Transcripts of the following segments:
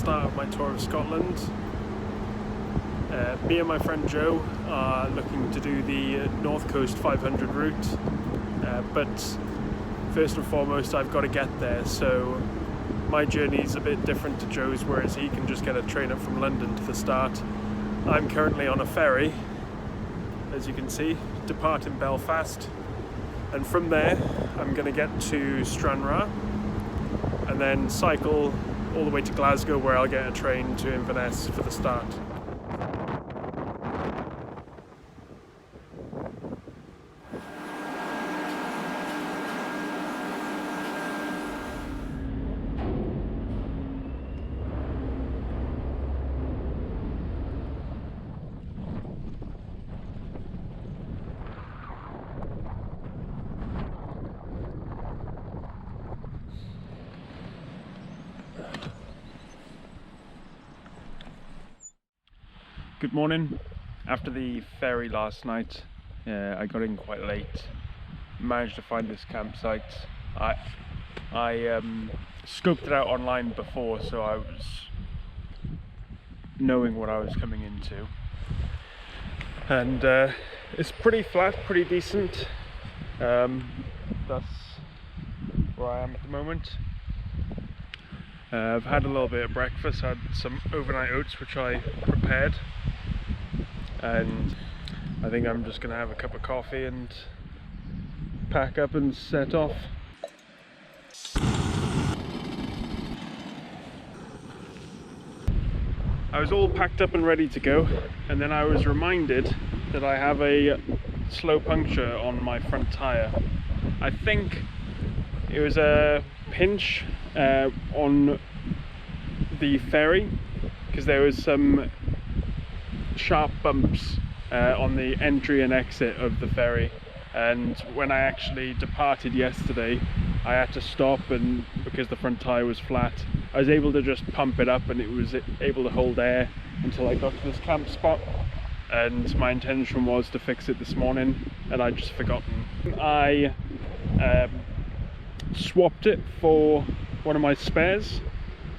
start of my tour of Scotland. Me and my friend Joe are looking to do the North Coast 500 route, but first and foremost I've got to get there, so my journey is a bit different to Joe's, whereas he can just get a train up from London to the start. I'm currently on a ferry, as you can see, depart in Belfast, and from there I'm going to get to Cairnryan and then cycle all the way to Glasgow, where I'll get a train to Inverness for the start. Good morning. After the ferry last night, I got in quite late. Managed to find this campsite. I scoped it out online before, so I was knowing what I was coming into. And it's pretty flat, pretty decent. That's where I am at the moment. I've had a little bit of breakfast, had some overnight oats which I prepared. And I think I'm just going to have a cup of coffee and pack up and set off. I was all packed up and ready to go, and then I was reminded that I have a slow puncture on my front tyre. I think it was a pinch on the ferry, because there was some sharp bumps on the entry and exit of the ferry, and when I actually departed yesterday I had to stop, and because the front tyre was flat I was able to just pump it up and it was able to hold air until I got to this camp spot, and my intention was to fix it this morning and I'd just forgotten. I swapped it for one of my spares,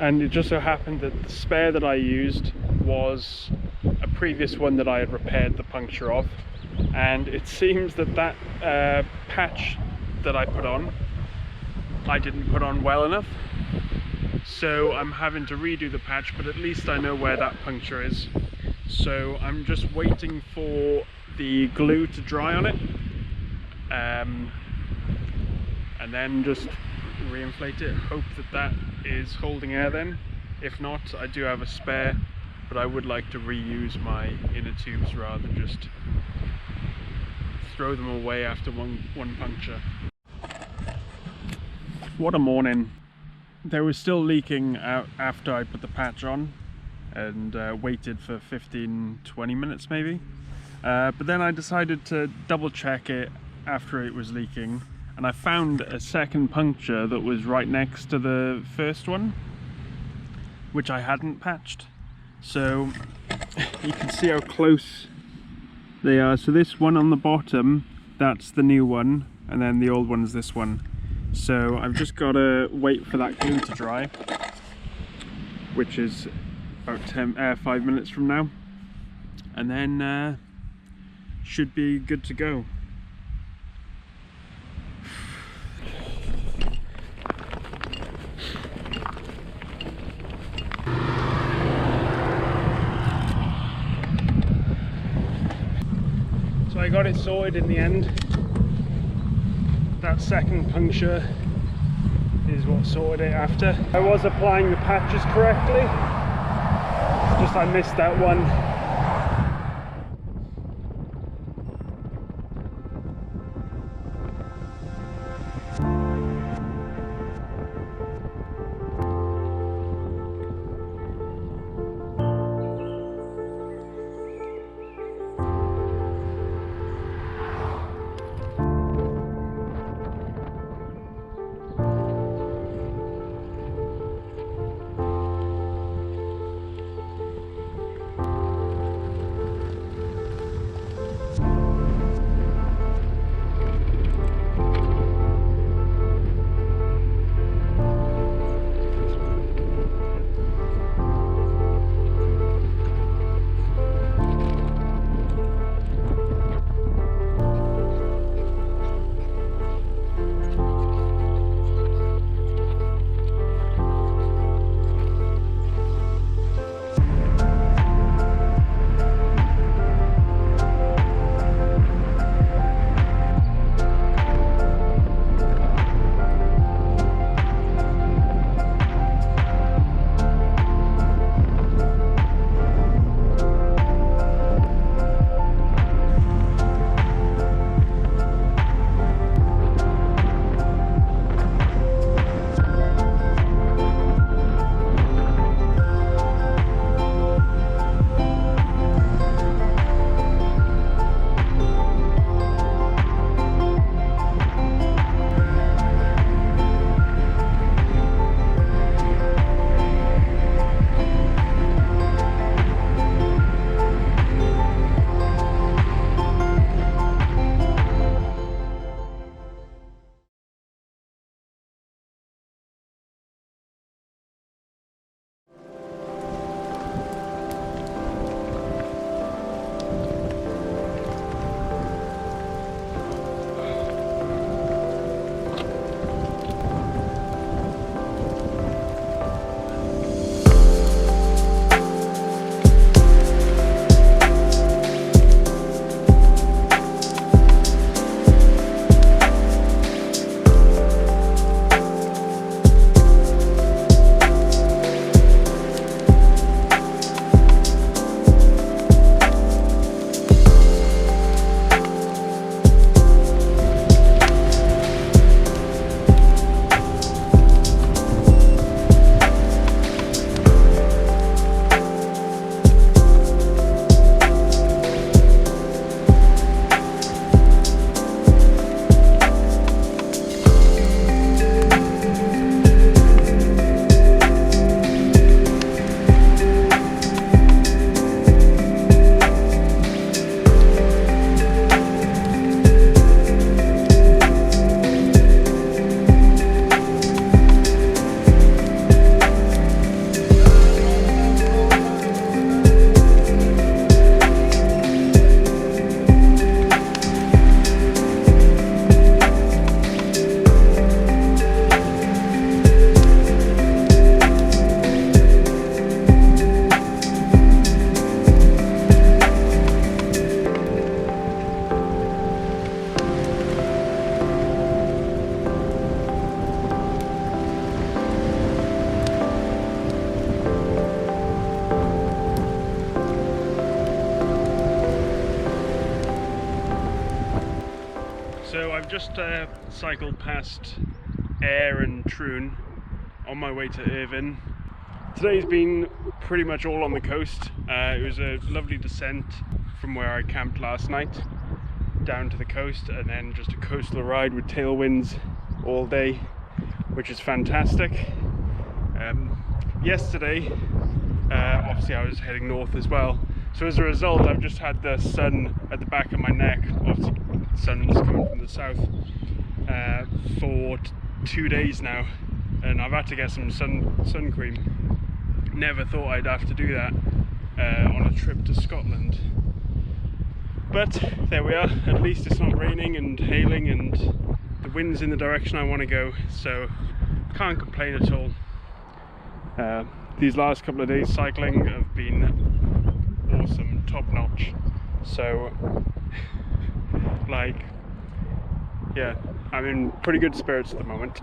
and it just so happened that the spare that I used was a previous one that I had repaired the puncture of, and it seems that that patch that I put on, I didn't put on well enough, so I'm having to redo the patch, but at least I know where that puncture is. So I'm just waiting for the glue to dry on it, and then just reinflate it, hope that that is holding air then. If not, I do have a spare, but I would like to reuse my inner tubes rather than just throw them away after one puncture. What a morning. There was still leaking out after I put the patch on, and waited for 15-20 minutes maybe, but then I decided to double check it after it was leaking, and I found a second puncture that was right next to the first one, which I hadn't patched. So you can see how close they are. So this one on the bottom, that's the new one, and then the old one's this one. So I've just got to wait for that glue to dry, which is about 5 minutes from now, and then should be good to go. So I got it sorted in the end. That second puncture is what sorted it after. I was applying the patches correctly, just I missed that one. So I've just cycled past Ayr and Troon on my way to Irvine. Today's been pretty much all on the coast. It was a lovely descent from where I camped last night down to the coast, and then just a coastal ride with tailwinds all day, which is fantastic. Yesterday, obviously I was heading north as well, so as a result I've just had the sun at the back of my neck. Obviously the sun's coming from the south for 2 days now, and I've had to get some sun cream. Never thought I'd have to do that on a trip to Scotland, but there we are. At least it's not raining and hailing and the wind's in the direction I want to go, so can't complain at all. These last couple of days cycling have been awesome, top notch, so like, yeah, I'm in pretty good spirits at the moment.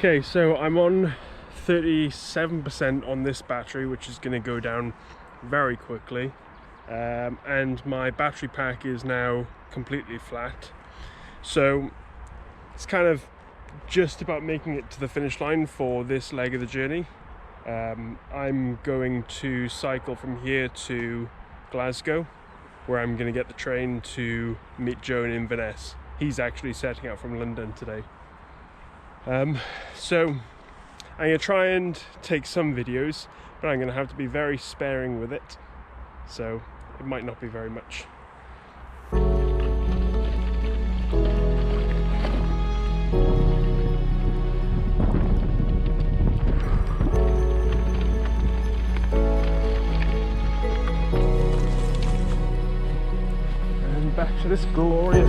Okay, so I'm on 37% on this battery, which is going to go down very quickly, and my battery pack is now completely flat, so it's kind of just about making it to the finish line for this leg of the journey. I'm going to cycle from here to Glasgow, where I'm going to get the train to meet Joe in Inverness. He's actually setting out from London today. So I'm going to try and take some videos, but I'm going to have to be very sparing with it, so it might not be very much. And back to this glorious